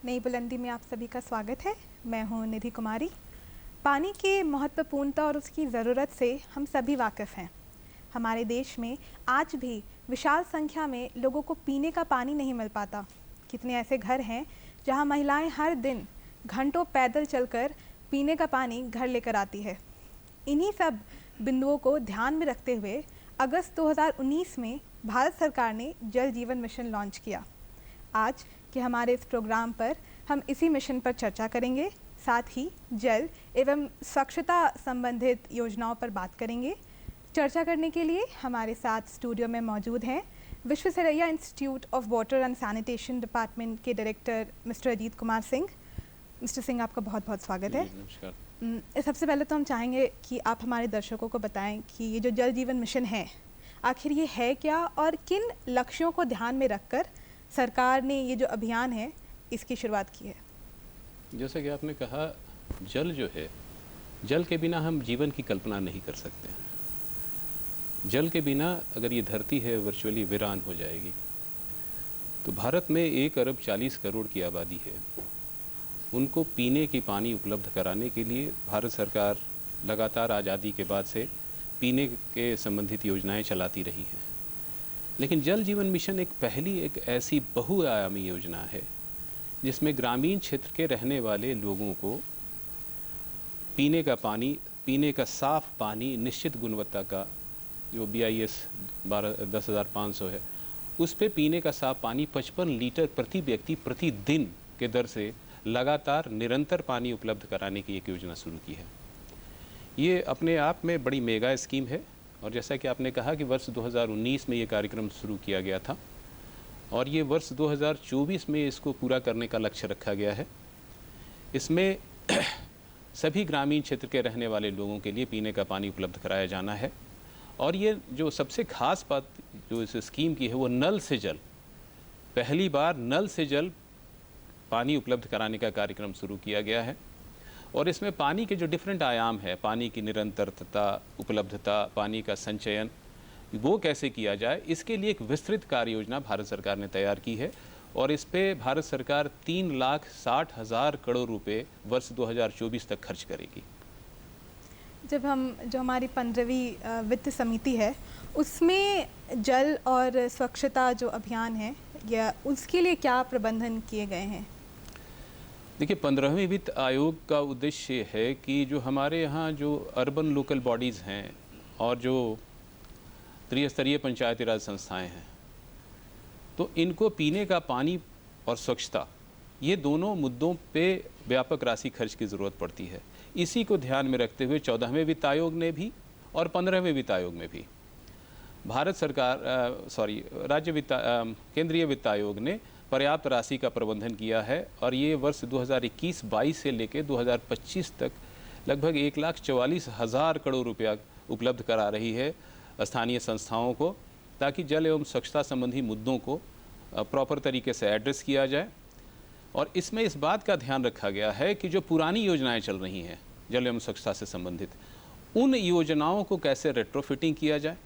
नई बुलंदी में आप सभी का स्वागत है। मैं हूं निधि कुमारी। पानी की महत्वपूर्णता और उसकी ज़रूरत से हम सभी वाकिफ़ हैं। हमारे देश में आज भी विशाल संख्या में लोगों को पीने का पानी नहीं मिल पाता। कितने ऐसे घर हैं जहां महिलाएं हर दिन घंटों पैदल चलकर पीने का पानी घर लेकर आती है। इन्हीं सब बिंदुओं को ध्यान में रखते हुए अगस्त 2019 में भारत सरकार ने जल जीवन मिशन लॉन्च किया। आज के हमारे इस प्रोग्राम पर हम इसी मिशन पर चर्चा करेंगे, साथ ही जल एवं स्वच्छता संबंधित योजनाओं पर बात करेंगे। चर्चा करने के लिए हमारे साथ स्टूडियो में मौजूद हैं Visvesvaraya institute of water and sanitation department के director mister Ajit Kumar Singh. Mister Singh, आपका बहुत बहुत स्वागत है। नमस्कार। सबसे पहले तो हम चाहेंगे कि आप हमारे दर्शकों को बताएं कि ये जो जल जीवन मिशन है, आखिर ये है क्या और किन लक्ष्यों को ध्यान में रखकर सरकार ने ये जो अभियान है इसकी शुरुआत की है। जैसा कि आपने कहा, जल जो है, जल के बिना हम जीवन की कल्पना नहीं कर सकते। जल के बिना अगर ये धरती है वर्चुअली वीरान हो जाएगी। तो भारत में 1 अरब 40 करोड़ की आबादी है। उनको पीने की पानी उपलब्ध कराने के लिए भारत सरकार लगातार आज़ादी के बाद से पीने के संबंधित योजनाएं चलाती रही हैं। लेकिन जल जीवन मिशन एक ऐसी बहुआयामी योजना है जिसमें ग्रामीण क्षेत्र के रहने वाले लोगों को पीने का पानी, पीने का साफ पानी निश्चित गुणवत्ता का, जो BIS 10,500 है, उस पे पीने का साफ पानी 55 लीटर प्रति व्यक्ति प्रतिदिन के दर से लगातार निरंतर पानी उपलब्ध कराने की एक योजना शुरू की है। ये अपने आप में बड़ी मेगा स्कीम है और जैसा कि आपने कहा कि वर्ष 2019 में ये कार्यक्रम शुरू किया गया था और ये वर्ष 2024 में इसको पूरा करने का लक्ष्य रखा गया है। इसमें सभी ग्रामीण क्षेत्र के रहने वाले लोगों के लिए पीने का पानी उपलब्ध कराया जाना है। और ये जो सबसे खास बात जो इस स्कीम की है वो नल से जल, पहली बार नल से जल पानी उपलब्ध कराने का कार्यक्रम शुरू किया गया है। और इसमें पानी के जो डिफरेंट आयाम है, पानी की निरंतरता, उपलब्धता, पानी का संचयन, वो कैसे किया जाए, इसके लिए एक विस्तृत कार्य योजना भारत सरकार ने तैयार की है। और इस पे भारत सरकार 3,60,000 करोड़ रुपए वर्ष 2024 तक खर्च करेगी। जब हम जो हमारी 15वीं वित्त समिति है उसमें जल और स्वच्छता जो अभियान है या उसके लिए क्या प्रबंधन किए गए हैं? देखिए, 15वें वित्त आयोग का उद्देश्य है कि जो हमारे यहाँ जो अर्बन लोकल बॉडीज़ हैं और जो त्रिस्तरीय पंचायती राज संस्थाएं हैं, तो इनको पीने का पानी और स्वच्छता, ये दोनों मुद्दों पे व्यापक राशि खर्च की ज़रूरत पड़ती है। इसी को ध्यान में रखते हुए 14वें वित्त आयोग ने भी और 15वें वित्त आयोग में भी भारत सरकार केंद्रीय वित्त आयोग ने पर्याप्त राशि का प्रबंधन किया है। और ये वर्ष 2021-22 से लेकर 2025 तक लगभग 1,44,000 करोड़ रुपया उपलब्ध करा रही है स्थानीय संस्थाओं को, ताकि जल एवं स्वच्छता संबंधी मुद्दों को प्रॉपर तरीके से एड्रेस किया जाए। और इसमें इस बात का ध्यान रखा गया है कि जो पुरानी योजनाएं चल रही हैं जल एवं स्वच्छता से संबंधित, उन योजनाओं को कैसे रेट्रोफिटिंग किया जाए,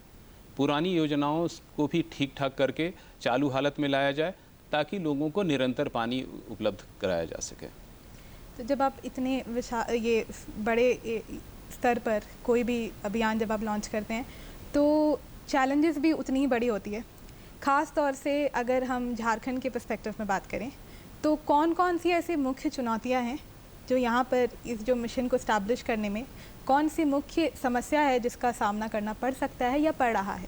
पुरानी योजनाओं को भी ठीक ठाक करके चालू हालत में लाया जाए, ताकि लोगों को निरंतर पानी उपलब्ध कराया जा सके। तो जब आप इतने ये बड़े स्तर पर कोई भी अभियान जब आप लॉन्च करते हैं तो चैलेंजेस भी उतनी ही बड़ी होती है। ख़ास तौर से अगर हम झारखंड के पर्सपेक्टिव में बात करें तो कौन कौन सी ऐसी मुख्य चुनौतियां हैं जो यहाँ पर इस जो मिशन को इस्टेब्लिश करने में, कौन सी मुख्य समस्या है जिसका सामना करना पड़ सकता है या पड़ रहा है?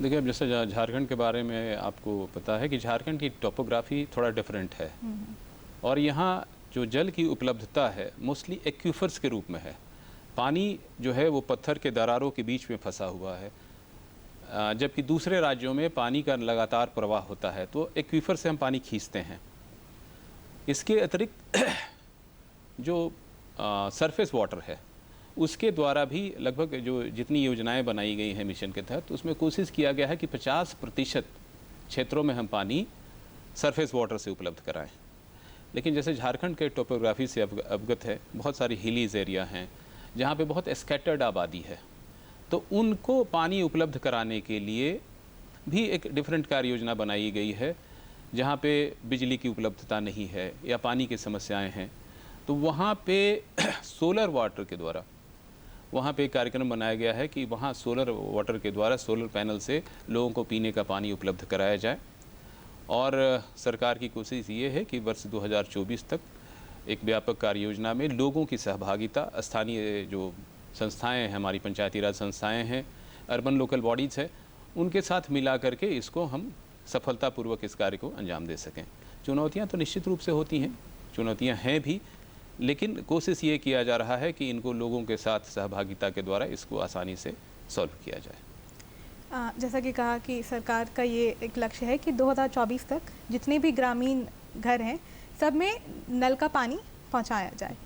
देखिए, अब जैसे झारखंड के बारे में आपको पता है कि झारखंड की टोपोग्राफी थोड़ा डिफरेंट है और यहाँ जो जल की उपलब्धता है मोस्टली एक्यूफर्स के रूप में है। पानी जो है वो पत्थर के दरारों के बीच में फंसा हुआ है, जबकि दूसरे राज्यों में पानी का लगातार प्रवाह होता है, तो एक्वीफर से हम पानी खींचते हैं। इसके अतिरिक्त जो सरफेस वाटर है उसके द्वारा भी लगभग जो जितनी योजनाएं बनाई गई हैं मिशन के तहत, उसमें कोशिश किया गया है कि 50% क्षेत्रों में हम पानी सरफेस वाटर से उपलब्ध कराएं। लेकिन जैसे झारखंड के टोपोग्राफी से अवगत है, बहुत सारी हिलीज एरिया हैं जहाँ पे बहुत स्कैटर्ड आबादी है, तो उनको पानी उपलब्ध कराने के लिए भी एक डिफरेंट कार्य योजना बनाई गई है, जहाँ पे बिजली की उपलब्धता नहीं है या पानी की समस्याएं हैं, तो वहाँ पे सोलर वाटर के द्वारा वहाँ पे एक कार्यक्रम बनाया गया है कि वहाँ सोलर वाटर के द्वारा सोलर पैनल से लोगों को पीने का पानी उपलब्ध कराया जाए। और सरकार की कोशिश ये है कि वर्ष 2024 तक एक व्यापक कार्य योजना में लोगों की सहभागिता, स्थानीय जो संस्थाएं हैं, हमारी पंचायती राज संस्थाएं हैं, अर्बन लोकल बॉडीज़ है, उनके साथ मिला करके इसको हम सफलतापूर्वक इस कार्य को अंजाम दे सकें। चुनौतियां तो निश्चित रूप से होती हैं, चुनौतियां हैं भी, लेकिन कोशिश ये किया जा रहा है कि इनको लोगों के साथ सहभागिता के द्वारा इसको आसानी से सॉल्व किया जाए। जैसा कि कहा कि सरकार का ये एक लक्ष्य है कि 2024 तक जितने भी ग्रामीण घर हैं सब में नल का पानी पहुंचाया जाए।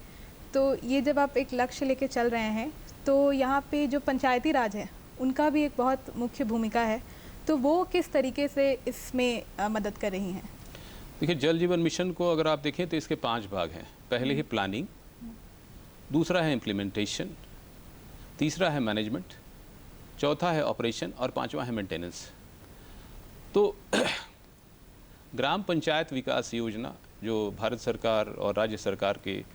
तो ये जब आप एक लक्ष्य लेके चल रहे हैं तो यहाँ पे जो पंचायती राज है उनका भी एक बहुत मुख्य भूमिका है, तो वो किस तरीके से इसमें मदद कर रही हैं? देखिए, जल जीवन मिशन को अगर आप देखें तो इसके 5 भाग हैं। पहले ही प्लानिंग, दूसरा है इम्प्लीमेंटेशन, तीसरा है मैनेजमेंट, चौथा है ऑपरेशन और 5वां है मेंटेनेंस। तो ग्राम पंचायत विकास योजना जो भारत सरकार और राज्य सरकार के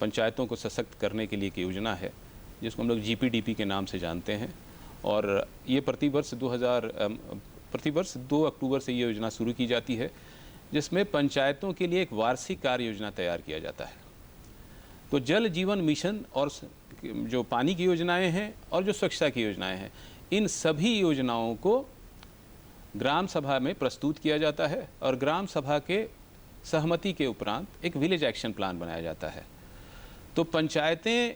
पंचायतों को सशक्त करने के लिए एक योजना है, जिसको हम लोग GPDP के नाम से जानते हैं, और ये प्रतिवर्ष 2 अक्टूबर से ये योजना शुरू की जाती है, जिसमें पंचायतों के लिए एक वार्षिक कार्य योजना तैयार किया जाता है। तो जल जीवन मिशन और जो पानी की योजनाएं हैं और जो स्वच्छता की योजनाएं हैं, इन सभी योजनाओं को ग्राम सभा में प्रस्तुत किया जाता है और ग्राम सभा के सहमति के उपरांत एक विलेज एक्शन प्लान बनाया जाता है। तो पंचायतें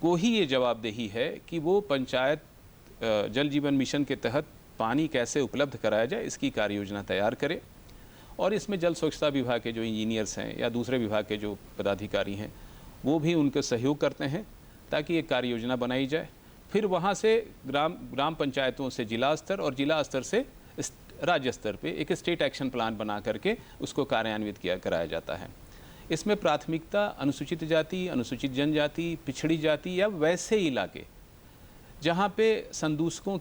को ही ये जवाबदेही है कि वो पंचायत जल जीवन मिशन के तहत पानी कैसे उपलब्ध कराया जाए, इसकी कार्य योजना तैयार करे। और इसमें जल स्वच्छता विभाग के जो इंजीनियर्स हैं या दूसरे विभाग के जो पदाधिकारी हैं, वो भी उनके सहयोग करते हैं ताकि एक कार्य योजना बनाई जाए। फिर वहाँ से ग्राम पंचायतों से जिला स्तर और जिला स्तर से राज्य स्तर पे एक स्टेट एक्शन प्लान बना करके उसको कार्यान्वित कराया जाता है। इसमें प्राथमिकता अनुसूचित जाति, अनुसूचित जनजाति, पिछड़ी जाति या वैसे इलाके जहाँ पे संदूषकों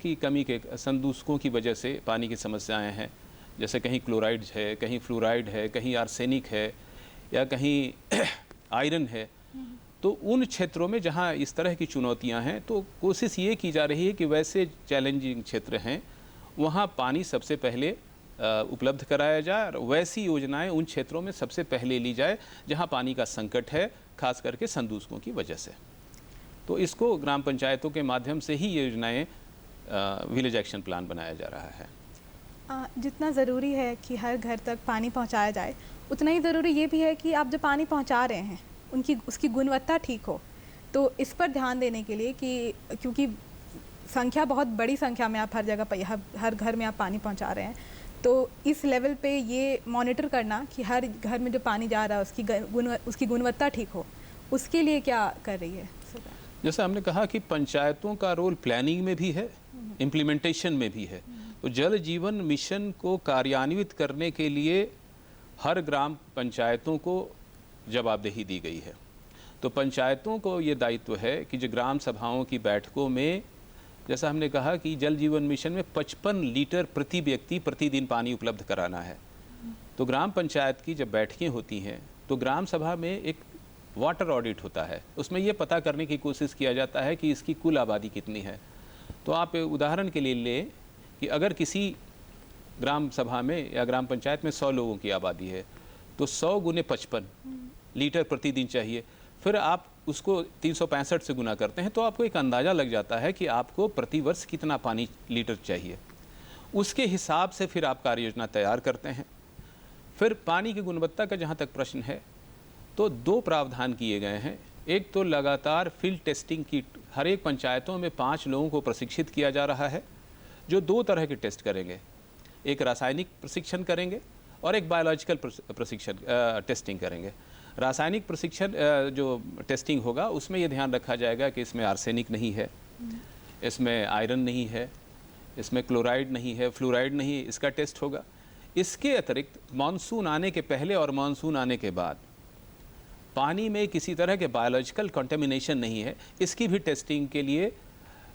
की वजह से पानी की समस्याएं हैं, जैसे कहीं क्लोराइड है, कहीं फ्लोराइड है, कहीं आर्सेनिक है या कहीं आयरन है, तो उन क्षेत्रों में जहाँ इस तरह की चुनौतियाँ हैं, तो कोशिश ये की जा रही है कि वैसे चैलेंजिंग क्षेत्र हैं वहाँ पानी सबसे पहले उपलब्ध कराया जाए और वैसी योजनाएं उन क्षेत्रों में सबसे पहले ली जाए जहाँ पानी का संकट है, खास करके संदूषकों की वजह से। तो इसको ग्राम पंचायतों के माध्यम से ही ये योजनाएं विलेज एक्शन प्लान बनाया जा रहा है। जितना ज़रूरी है कि हर घर तक पानी पहुंचाया जाए, उतना ही ज़रूरी ये भी है कि आप जो पानी पहुंचा रहे हैं उसकी गुणवत्ता ठीक हो। तो इस पर ध्यान देने के लिए कि क्योंकि संख्या बहुत बड़ी संख्या में आप हर जगह पर हर घर में आप पानी पहुंचा रहे हैं, तो इस लेवल पे ये मॉनिटर करना कि हर घर में जो पानी जा रहा है उसकी गुणवत्ता ठीक हो, उसके लिए क्या कर रही है? जैसा हमने कहा कि पंचायतों का रोल प्लानिंग में भी है, इम्प्लीमेंटेशन में भी है। तो जल जीवन मिशन को कार्यान्वित करने के लिए हर ग्राम पंचायतों को जवाबदेही दी गई है। तो पंचायतों को ये दायित्व है कि जो ग्राम सभाओं की बैठकों में, जैसा हमने कहा कि जल जीवन मिशन में 55 लीटर प्रति व्यक्ति प्रतिदिन पानी उपलब्ध कराना है। तो ग्राम पंचायत की जब बैठकें होती हैं तो ग्राम सभा में एक वाटर ऑडिट होता है, उसमें ये पता करने की कोशिश किया जाता है कि इसकी कुल आबादी कितनी है। तो आप उदाहरण के लिए लें कि अगर किसी ग्राम सभा में या ग्राम पंचायत में 100 लोगों की आबादी है तो 100 गुने 55 लीटर प्रतिदिन चाहिए। फिर आप उसको 365 से गुना करते हैं तो आपको एक अंदाज़ा लग जाता है कि आपको प्रतिवर्ष कितना पानी लीटर चाहिए। उसके हिसाब से फिर आप कार्य योजना तैयार करते हैं। फिर पानी की गुणवत्ता का जहाँ तक प्रश्न है तो 2 प्रावधान किए गए हैं। एक तो लगातार फील्ड टेस्टिंग की हर एक पंचायतों में 5 लोगों को प्रशिक्षित किया जा रहा है जो 2 तरह के टेस्ट करेंगे, एक रासायनिक प्रशिक्षण करेंगे और एक बायोलॉजिकल प्रशिक्षण टेस्टिंग करेंगे। रासायनिक प्रशिक्षण जो टेस्टिंग होगा उसमें ये ध्यान रखा जाएगा कि इसमें आर्सेनिक नहीं है, इसमें आयरन नहीं है, इसमें क्लोराइड नहीं है, फ्लोराइड नहीं, इसका टेस्ट होगा। इसके अतिरिक्त मानसून आने के पहले और मानसून आने के बाद पानी में किसी तरह के बायोलॉजिकल कंटेमिनेशन नहीं है, इसकी भी टेस्टिंग के लिए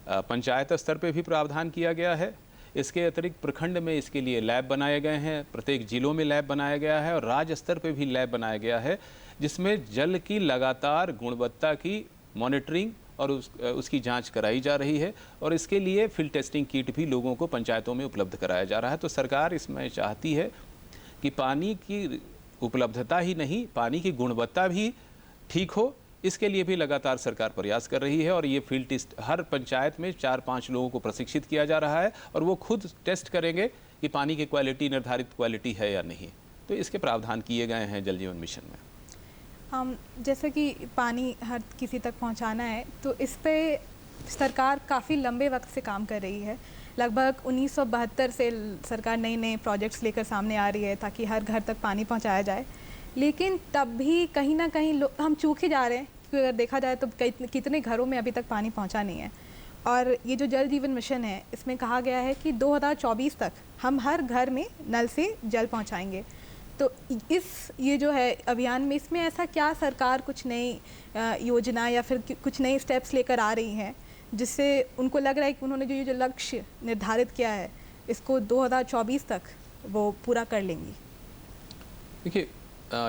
पंचायत स्तर पे भी प्रावधान किया गया है। इसके अतिरिक्त प्रखंड में इसके लिए लैब बनाए गए हैं, प्रत्येक जिलों में लैब बनाया गया है और राज्य स्तर पर भी लैब बनाया गया है, जिसमें जल की लगातार गुणवत्ता की मॉनिटरिंग और उसकी जांच कराई जा रही है और इसके लिए फील्ड टेस्टिंग किट भी लोगों को पंचायतों में उपलब्ध कराया जा रहा है। तो सरकार इसमें चाहती है कि पानी की उपलब्धता ही नहीं, पानी की गुणवत्ता भी ठीक हो, इसके लिए भी लगातार सरकार प्रयास कर रही है। और ये फील्ड टेस्ट हर पंचायत में 4-5 लोगों को प्रशिक्षित किया जा रहा है और वो खुद टेस्ट करेंगे कि पानी की क्वालिटी निर्धारित क्वालिटी है या नहीं। तो इसके प्रावधान किए गए हैं जल जीवन मिशन में। हम जैसे कि पानी हर किसी तक पहुंचाना है, तो इस पे सरकार काफ़ी लंबे वक्त से काम कर रही है। लगभग 1972 से सरकार नए नए प्रोजेक्ट्स लेकर सामने आ रही है ताकि हर घर तक पानी पहुंचाया जाए, लेकिन तब भी कहीं ना कहीं हम चूके जा रहे हैं, क्योंकि अगर देखा जाए तो कितने घरों में अभी तक पानी पहुंचा नहीं है। और ये जो जल जीवन मिशन है, इसमें कहा गया है कि 2024 तक हम हर घर में नल से जल पहुंचाएंगे। तो ये जो है अभियान में, इसमें ऐसा क्या सरकार कुछ नई योजना या फिर कुछ नए स्टेप्स लेकर आ रही हैं जिससे उनको लग रहा है कि उन्होंने जो लक्ष्य निर्धारित किया है इसको 2024 तक वो पूरा कर लेंगी? देखिए,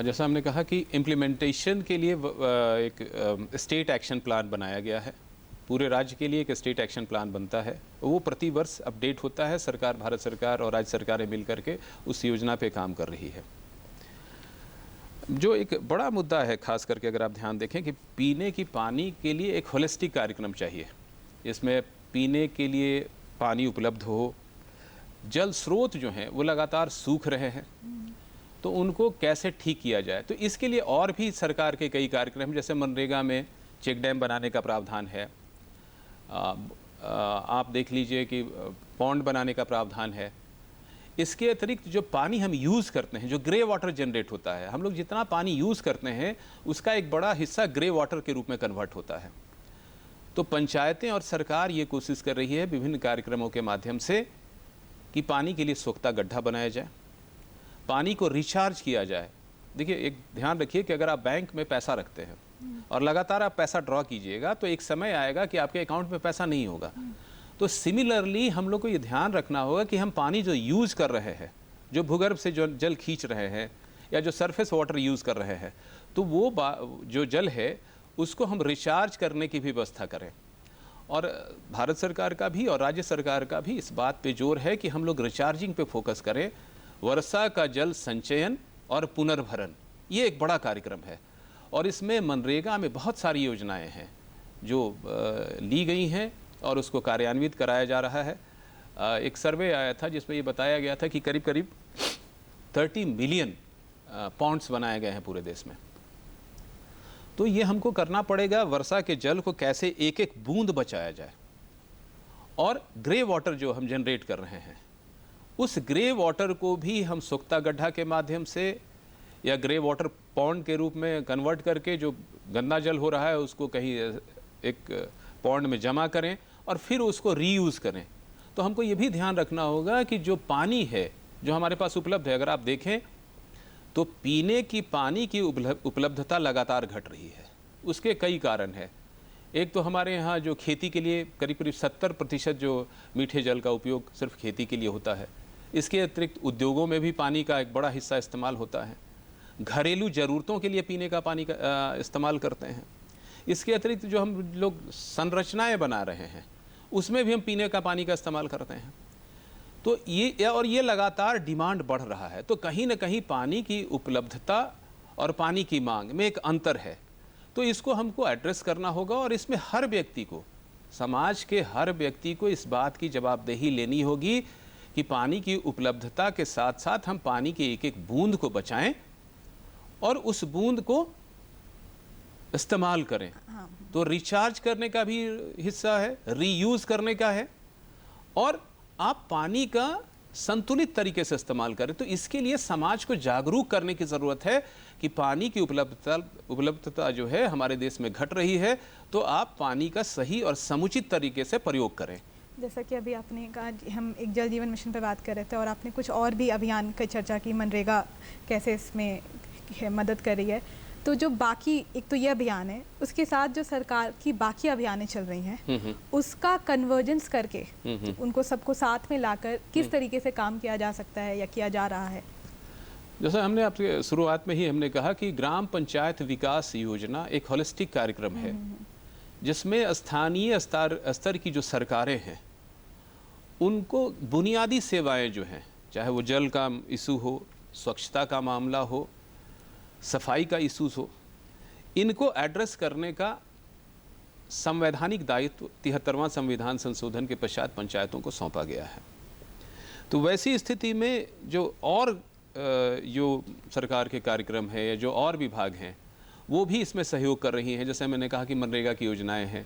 जैसा हमने कहा कि इम्प्लीमेंटेशन के लिए एक स्टेट एक्शन प्लान बनाया गया है। पूरे राज्य के लिए एक स्टेट एक्शन प्लान बनता है, वो प्रतिवर्ष अपडेट होता है। सरकार, भारत सरकार और राज्य सरकारें मिल करके उस योजना पे काम कर रही है। जो एक बड़ा मुद्दा है, खास करके अगर आप ध्यान देखें, कि पीने की पानी के लिए एक होलिस्टिक कार्यक्रम चाहिए। इसमें पीने के लिए पानी उपलब्ध हो, जल स्रोत जो हैं वो लगातार सूख रहे हैं, तो उनको कैसे ठीक किया जाए। तो इसके लिए और भी सरकार के कई कार्यक्रम, जैसे मनरेगा में चेक डैम बनाने का प्रावधान है, आप देख लीजिए कि पॉन्ड बनाने का प्रावधान है। इसके अतिरिक्त जो पानी हम यूज़ करते हैं, जो ग्रे वाटर जनरेट होता है, हम लोग जितना पानी यूज़ करते हैं उसका एक बड़ा हिस्सा ग्रे वाटर के रूप में कन्वर्ट होता है। तो पंचायतें और सरकार ये कोशिश कर रही है विभिन्न कार्यक्रमों के माध्यम से कि पानी के लिए सोख्ता गड्ढा बनाया जाए, पानी को रिचार्ज किया जाए। देखिए, एक ध्यान रखिए कि अगर आप बैंक में पैसा रखते हैं और लगातार आप पैसा ड्रॉ कीजिएगा तो एक समय आएगा कि आपके अकाउंट में पैसा नहीं होगा। तो सिमिलरली हम लोग को ये ध्यान रखना होगा कि हम पानी जो यूज़ कर रहे हैं, जो भूगर्भ से जो जल खींच रहे हैं या जो सरफेस वाटर यूज़ कर रहे हैं, तो वो जो जल है उसको हम रिचार्ज करने की भी व्यवस्था करें। और भारत सरकार का भी और राज्य सरकार का भी इस बात पे जोर है कि हम लोग रिचार्जिंग पे फोकस करें। वर्षा का जल संचयन और पुनर्भरण, ये एक बड़ा कार्यक्रम है और इसमें मनरेगा में बहुत सारी योजनाएं हैं जो ली गई हैं और उसको कार्यान्वित कराया जा रहा है। एक सर्वे आया था जिसमें ये बताया गया था कि करीब करीब 30 मिलियन पॉन्ड्स बनाए गए हैं पूरे देश में। तो ये हमको करना पड़ेगा, वर्षा के जल को कैसे एक एक बूंद बचाया जाए। और ग्रे वाटर जो हम जनरेट कर रहे हैं, उस ग्रे वाटर को भी हम सोख्ता गड्ढा के माध्यम से या ग्रे वाटर पॉन्ड के रूप में कन्वर्ट करके जो गंदा जल हो रहा है उसको कहीं एक पॉन्ड में जमा करें और फिर उसको रीयूज़ करें। तो हमको ये भी ध्यान रखना होगा कि जो पानी है जो हमारे पास उपलब्ध है, अगर आप देखें तो पीने की पानी की उपलब्धता लगातार घट रही है। उसके कई कारण हैं। एक तो हमारे यहाँ जो खेती के लिए करीब करीब 70% जो मीठे जल का उपयोग सिर्फ खेती के लिए होता है। इसके अतिरिक्त उद्योगों में भी पानी का एक बड़ा हिस्सा इस्तेमाल होता है। घरेलू ज़रूरतों के लिए पीने का पानी का इस्तेमाल करते हैं। इसके अतिरिक्त जो हम लोग संरचनाएं बना रहे हैं उसमें भी हम पीने का पानी का इस्तेमाल करते हैं। तो ये लगातार डिमांड बढ़ रहा है। तो कहीं ना कहीं पानी की उपलब्धता और पानी की मांग में एक अंतर है। तो इसको हमको एड्रेस करना होगा और इसमें हर व्यक्ति को, समाज के हर व्यक्ति को इस बात की जवाबदेही लेनी होगी कि पानी की उपलब्धता के साथ साथ हम पानी की एक एक बूंद को बचाएं और उस बूंद को इस्तेमाल करें। तो रिचार्ज करने का भी हिस्सा है, रीयूज़ करने का है और आप पानी का संतुलित तरीके से इस्तेमाल करें। तो इसके लिए समाज को जागरूक करने की ज़रूरत है कि पानी की उपलब्धता जो है हमारे देश में घट रही है, तो आप पानी का सही और समुचित तरीके से प्रयोग करें। जैसा कि अभी आपने कहा, हम एक जल जीवन मिशन पर बात कर रहे थे और आपने कुछ और भी अभियान की चर्चा की, मनरेगा कैसे इसमें मदद कर रही है। तो जो बाकी, एक तो ये अभियान है, उसके साथ जो सरकार की बाकी अभियानें चल रही हैं उसका कन्वर्जेंस करके उनको सबको साथ में लाकर किस तरीके से काम किया जा सकता है या किया जा रहा है? जैसा हमने आपके शुरुआत में ही हमने कहा कि ग्राम पंचायत विकास योजना एक होलिस्टिक कार्यक्रम है जिसमें स्थानीय स्तर की जो सरकारें हैं उनको बुनियादी सेवाएं जो हैं, चाहे वो जल का इशू हो, स्वच्छता का मामला हो, सफाई का इशूज हो, इनको एड्रेस करने का संवैधानिक दायित्व 73वां संविधान संशोधन के पश्चात पंचायतों को सौंपा गया है। तो वैसी स्थिति में जो और जो सरकार के कार्यक्रम है या जो और विभाग हैं वो भी इसमें सहयोग कर रही हैं। जैसे मैंने कहा कि मनरेगा की योजनाएं हैं,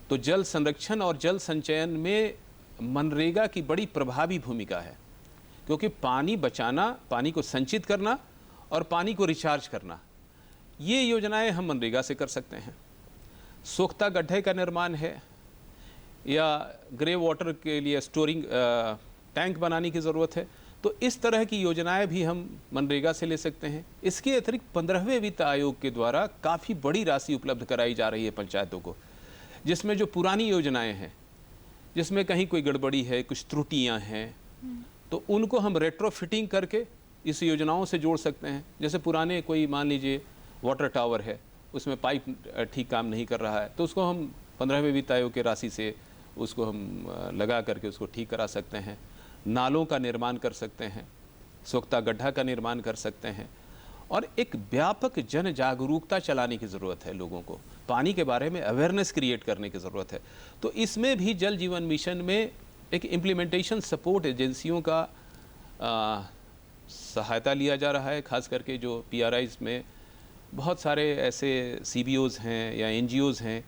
तो जल संरक्षण और जल संचयन में मनरेगा की बड़ी प्रभावी भूमिका है, क्योंकि पानी बचाना, पानी को संचित करना और पानी को रिचार्ज करना, ये योजनाएं हम मनरेगा से कर सकते हैं। सोख्ता गड्ढे का निर्माण है या ग्रे वाटर के लिए स्टोरिंग टैंक बनाने की ज़रूरत है, तो इस तरह की योजनाएं भी हम मनरेगा से ले सकते हैं। इसके अतिरिक्त 15वें वित्त आयोग के द्वारा काफ़ी बड़ी राशि उपलब्ध कराई जा रही है पंचायतों को, जिसमें जो पुरानी योजनाएं हैं, जिसमें कहीं कोई गड़बड़ी है, कुछ त्रुटियां हैं, तो उनको हम रेट्रोफिटिंग करके इस योजनाओं से जोड़ सकते हैं। जैसे पुराने कोई मान लीजिए वाटर टावर है, उसमें पाइप ठीक काम नहीं कर रहा है, तो उसको हम 15वें वित्त आयोग के राशि से उसको हम लगा करके उसको ठीक करा सकते हैं। नालों का निर्माण कर सकते हैं, सोख्ता गड्ढा का निर्माण कर सकते हैं, और एक व्यापक जन जागरूकता चलाने की ज़रूरत है। लोगों को पानी के बारे में अवेयरनेस क्रिएट करने की ज़रूरत है। तो इसमें भी जल जीवन मिशन में एक इम्प्लीमेंटेशन सपोर्ट एजेंसियों का सहायता लिया जा रहा है। खास करके जो PRIs में बहुत सारे ऐसे CBOs हैं या NGOs हैं,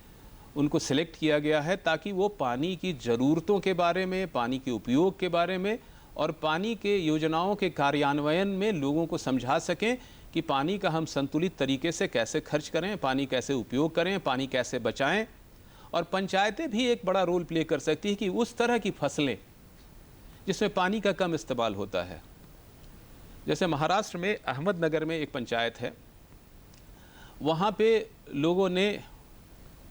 उनको सिलेक्ट किया गया है ताकि वो पानी की ज़रूरतों के बारे में, पानी के उपयोग के बारे में और पानी के योजनाओं के कार्यान्वयन में लोगों को समझा सकें कि पानी का हम संतुलित तरीके से कैसे खर्च करें, पानी कैसे उपयोग करें, पानी कैसे बचाएं। और पंचायतें भी एक बड़ा रोल प्ले कर सकती हैं कि उस तरह की फसलें जिसमें पानी का कम इस्तेमाल होता है, जैसे महाराष्ट्र में अहमदनगर में एक पंचायत है, वहाँ पे लोगों ने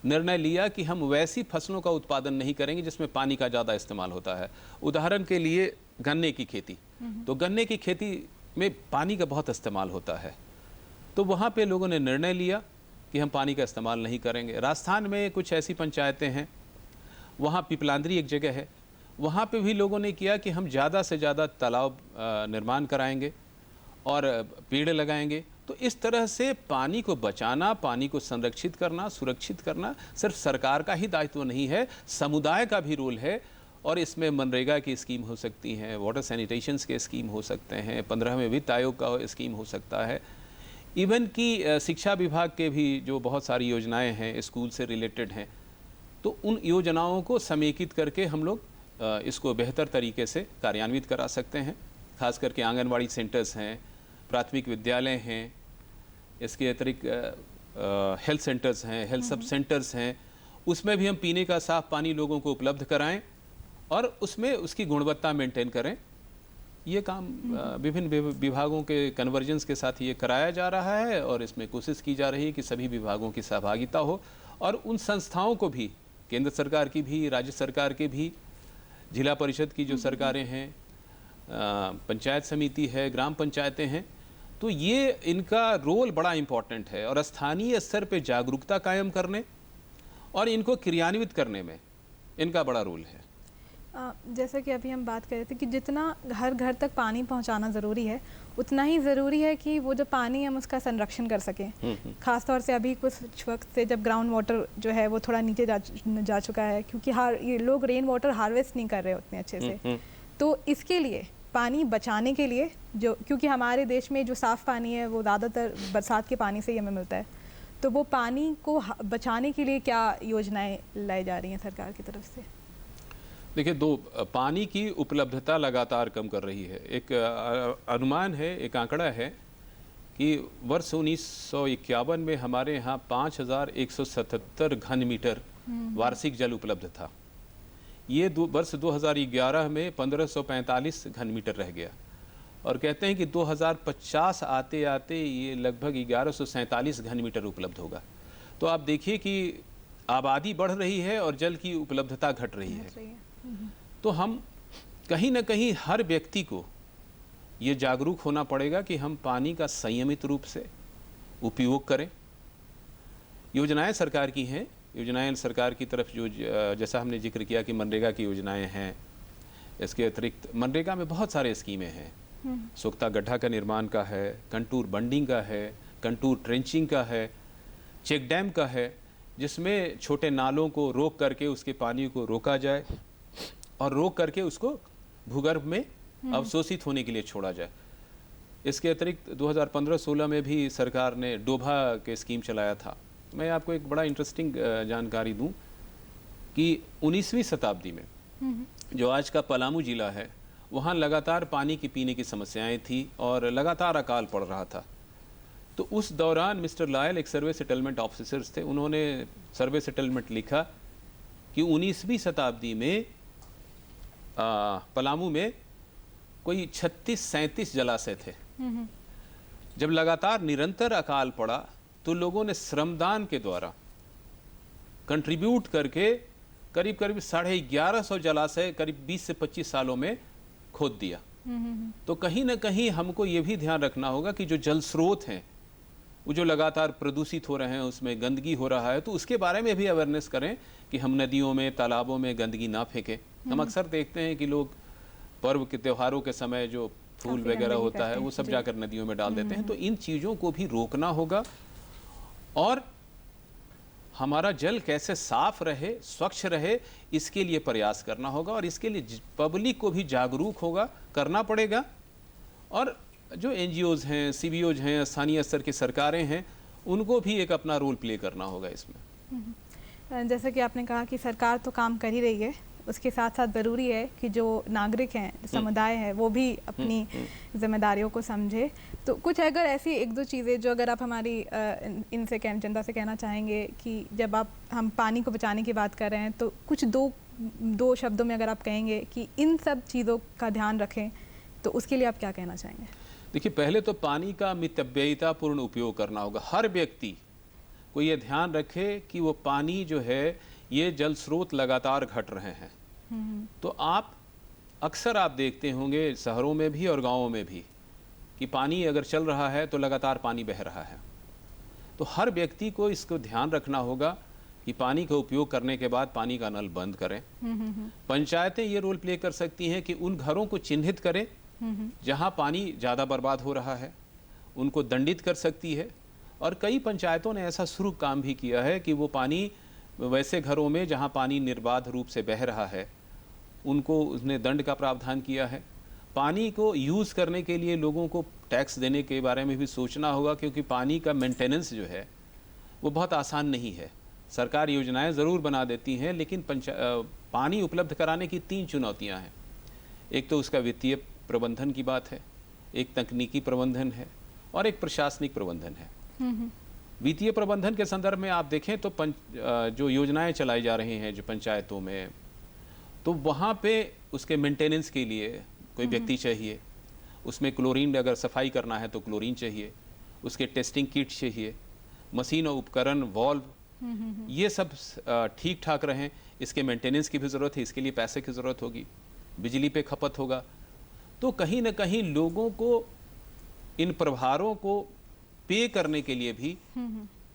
निर्णय लिया कि हम वैसी फसलों का उत्पादन नहीं करेंगे जिसमें पानी का ज़्यादा इस्तेमाल होता है। उदाहरण के लिए गन्ने की खेती, तो गन्ने की खेती में पानी का बहुत इस्तेमाल होता है, तो वहाँ पे लोगों ने निर्णय लिया कि हम पानी का इस्तेमाल नहीं करेंगे। राजस्थान में कुछ ऐसी पंचायतें हैं, वहाँ पिपलांद्री एक जगह है, वहाँ पे भी लोगों ने किया कि हम ज़्यादा से ज़्यादा तालाब निर्माण कराएंगे और पेड़ लगाएंगे। तो इस तरह से पानी को बचाना, पानी को संरक्षित करना, सुरक्षित करना सिर्फ सरकार का ही दायित्व नहीं है, समुदाय का भी रोल है। और इसमें मनरेगा की स्कीम हो सकती हैं, वाटर सैनिटेशंस के स्कीम हो सकते हैं, 15वें वित्त आयोग का स्कीम हो सकता है, इवन की शिक्षा विभाग के भी जो बहुत सारी योजनाएं हैं स्कूल से रिलेटेड हैं, तो उन योजनाओं को समेकित करके हम लोग इसको बेहतर तरीके से कार्यान्वित करा सकते हैं। खास करके आंगनवाड़ी सेंटर्स हैं, प्राथमिक विद्यालय हैं, इसके अतिरिक्त हेल्थ सेंटर्स हैं, हेल्थ सब सेंटर्स हैं, उसमें भी हम पीने का साफ पानी लोगों को उपलब्ध कराएं और उसमें उसकी गुणवत्ता मेंटेन करें। ये काम विभिन्न विभागों के कन्वर्जेंस के साथ ये कराया जा रहा है और इसमें कोशिश की जा रही है कि सभी विभागों की सहभागिता हो और उन संस्थाओं को भी, केंद्र सरकार की भी, राज्य सरकार के भी, जिला परिषद की जो सरकारें हैं, पंचायत समिति है, ग्राम पंचायतें हैं, तो ये इनका रोल बड़ा इम्पॉर्टेंट है और स्थानीय स्तर पे जागरूकता कायम करने और इनको क्रियान्वित करने में इनका बड़ा रोल है। जैसे कि अभी हम बात कर रहे थे कि जितना हर घर तक पानी पहुंचाना ज़रूरी है, उतना ही ज़रूरी है कि वो जो पानी हम उसका संरक्षण कर सकें। ख़ास तौर से अभी कुछ वक्त से जब ग्राउंड वाटर जो है वो थोड़ा नीचे जा चुका है, क्योंकि ये लोग रेन वाटर हार्वेस्ट नहीं कर रहे उतने अच्छे से। तो इसके लिए, पानी बचाने के लिए, जो क्योंकि हमारे देश में जो साफ़ पानी है वो ज़्यादातर बरसात के पानी से ही हमें मिलता है, तो वो पानी को बचाने के लिए क्या योजनाएँ लाई जा रही हैं सरकार की तरफ से? देखिए, पानी की उपलब्धता लगातार कम कर रही है। एक अनुमान है, एक आंकड़ा है कि वर्ष 1951 में हमारे यहाँ 5177 घन मीटर वार्षिक जल उपलब्ध था। ये वर्ष 2011 में 1545 घन मीटर रह गया और कहते हैं कि 2050 आते आते ये लगभग 1147 घन मीटर उपलब्ध होगा। तो आप देखिए कि आबादी बढ़ रही है और जल की उपलब्धता घट रही है। तो हम कहीं ना कहीं हर व्यक्ति को ये जागरूक होना पड़ेगा कि हम पानी का संयमित रूप से उपयोग करें। योजनाएं सरकार की हैं, योजनाएं सरकार की तरफ जो जैसा हमने जिक्र किया कि मनरेगा की योजनाएं हैं, इसके अतिरिक्त मनरेगा में बहुत सारे स्कीमें हैं। सोख्ता गड्ढा का निर्माण का है, कंटूर बंडिंग का है, कंटूर ट्रेंचिंग का है, चेक डैम का है, जिसमें छोटे नालों को रोक करके उसके पानी को रोका जाए और रोक करके उसको भूगर्भ में अवशोषित होने के लिए छोड़ा जाए। इसके अतिरिक्त 2015-16 में भी सरकार ने डोभा के स्कीम चलाया था। मैं आपको एक बड़ा इंटरेस्टिंग जानकारी दूं कि 19वीं शताब्दी में जो आज का पलामू जिला है, वहाँ लगातार पानी की पीने की समस्याएं थी और लगातार अकाल पड़ रहा था। तो उस दौरान मिस्टर लायल एक सर्वे सेटलमेंट ऑफिसर्स थे, उन्होंने सर्वे सेटलमेंट लिखा कि 19वीं शताब्दी में पलामू में कोई 36-37 जलाशय थे। जब लगातार निरंतर अकाल पड़ा तो लोगों ने श्रमदान के द्वारा कंट्रीब्यूट करके करीब करीब 1150 जलाशय करीब 20 से 25 सालों में खोद दिया। तो कहीं ना कहीं हमको ये भी ध्यान रखना होगा कि जो जल स्रोत हैं वो जो लगातार प्रदूषित हो रहे हैं, उसमें गंदगी हो रहा है, तो उसके बारे में भी अवेयरनेस करें कि हम नदियों में, तालाबों में गंदगी ना फेंकें। हम अक्सर देखते हैं कि लोग पर्व के त्योहारों के समय जो फूल वगैरह होता है वो सब जाकर नदियों में डाल देते हैं। तो इन चीज़ों को भी रोकना होगा और हमारा जल कैसे साफ रहे, स्वच्छ रहे, इसके लिए प्रयास करना होगा और इसके लिए पब्लिक को भी जागरूक होगा करना पड़ेगा। और जो NGOs हैं, CBOs हैं, स्थानीय स्तर की सरकारें हैं, उनको भी एक अपना रोल प्ले करना होगा इसमें। जैसा कि आपने कहा कि सरकार तो काम कर ही रही है, उसके साथ साथ ज़रूरी है कि जो नागरिक हैं, समुदाय है, वो भी अपनी जिम्मेदारियों को समझे। तो कुछ अगर ऐसी एक दो चीज़ें जो अगर आप हमारी इनसे जनता से कहना चाहेंगे कि जब हम पानी को बचाने की बात कर रहे हैं, तो कुछ दो शब्दों में अगर आप कहेंगे कि इन सब चीज़ों का ध्यान रखें, तो उसके लिए आप क्या कहना चाहेंगे? देखिए, पहले तो पानी का मितव्ययितापूर्ण उपयोग करना होगा। हर व्यक्ति को ये ध्यान रखे कि वो पानी जो है, ये जल स्रोत लगातार घट रहे हैं। तो अक्सर आप देखते होंगे शहरों में भी और गांवों में भी कि पानी अगर चल रहा है तो लगातार पानी बह रहा है। तो हर व्यक्ति को इसको ध्यान रखना होगा कि पानी का उपयोग करने के बाद पानी का नल बंद करें। पंचायतें ये रोल प्ले कर सकती हैं कि उन घरों को चिन्हित करें जहां पानी ज़्यादा बर्बाद हो रहा है, उनको दंडित कर सकती है। और कई पंचायतों ने ऐसा शुरू काम भी किया है कि वो पानी वैसे घरों में जहां पानी निर्बाध रूप से बह रहा है, उनको उसने दंड का प्रावधान किया है। पानी को यूज़ करने के लिए लोगों को टैक्स देने के बारे में भी सोचना होगा, क्योंकि पानी का मेंटेनेंस जो है वो बहुत आसान नहीं है। सरकार योजनाएं ज़रूर बना देती हैं, लेकिन पानी उपलब्ध कराने की 3 चुनौतियां हैं। एक तो उसका वित्तीय प्रबंधन की बात है, एक तकनीकी प्रबंधन है और एक प्रशासनिक प्रबंधन है। वित्तीय प्रबंधन के संदर्भ में आप देखें तो जो योजनाएं चलाई जा रही हैं जो पंचायतों में, तो वहाँ पे उसके मेंटेनेंस के लिए कोई व्यक्ति चाहिए, उसमें क्लोरीन अगर सफाई करना है तो क्लोरीन चाहिए, उसके टेस्टिंग किट चाहिए, मशीन और उपकरण, वॉल्व, ये सब ठीक ठाक रहें। इसके मेंटेनेंस की भी ज़रूरत है, इसके लिए पैसे की ज़रूरत होगी, बिजली पे खपत होगा। तो कहीं ना कहीं लोगों को इन प्रभारों को पे करने के लिए भी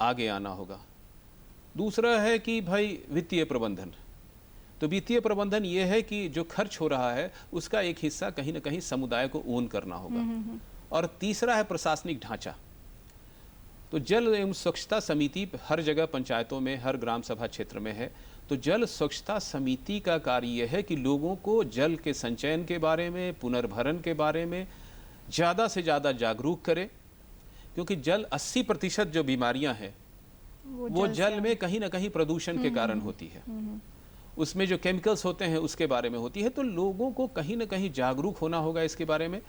आगे आना होगा। दूसरा है कि भाई वित्तीय प्रबंधन। तो वित्तीय प्रबंधन ये है कि जो खर्च हो रहा है उसका एक हिस्सा कहीं ना कहीं समुदाय को ओन करना होगा। और तीसरा है प्रशासनिक ढांचा। तो जल एवं स्वच्छता समिति हर जगह पंचायतों में, हर ग्राम सभा क्षेत्र में है। तो जल स्वच्छता समिति का कार्य यह है कि लोगों को जल के संचयन के बारे में, पुनर्भरण के बारे में ज़्यादा से ज़्यादा जागरूक करे, क्योंकि जल 80% जो बीमारियां हैं वो जल में कहीं ना कहीं प्रदूषण के कारण होती है। उसमें जो केमिकल्स होते हैं उसके बारे में होती है। तो लोगों को कहीं ना कहीं जागरूक होना होगा इसके बारे में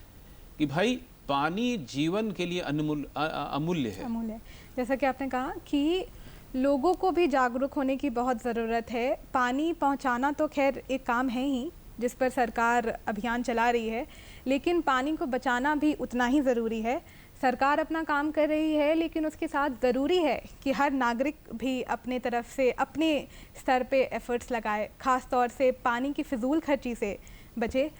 कि भाई पानी जीवन के लिए अमूल्य है। जैसा कि आपने कहा कि लोगों को भी जागरूक होने की बहुत ज़रूरत है। पानी पहुंचाना तो खैर एक काम है ही, जिस पर सरकार अभियान चला रही है, लेकिन पानी को बचाना भी उतना ही ज़रूरी है। सरकार अपना काम कर रही है, लेकिन उसके साथ ज़रूरी है कि हर नागरिक भी अपने तरफ से अपने स्तर पे एफ़र्ट्स लगाए, ख़ास तौर से पानी की फ़िजूल खर्ची से बचे।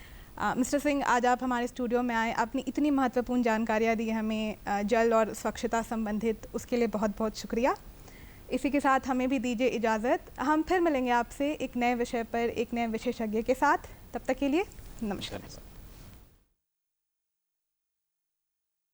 मिस्टर सिंह, आज आप हमारे स्टूडियो में आए, आपने इतनी महत्वपूर्ण जानकारियाँ दी हमें जल और स्वच्छता संबंधित, उसके लिए बहुत बहुत शुक्रिया। इसी के साथ हमें भी दीजिए इजाज़त। हम फिर मिलेंगे आपसे एक नए विषय पर एक नए विशेषज्ञ के साथ। तब तक के लिए नमस्कार।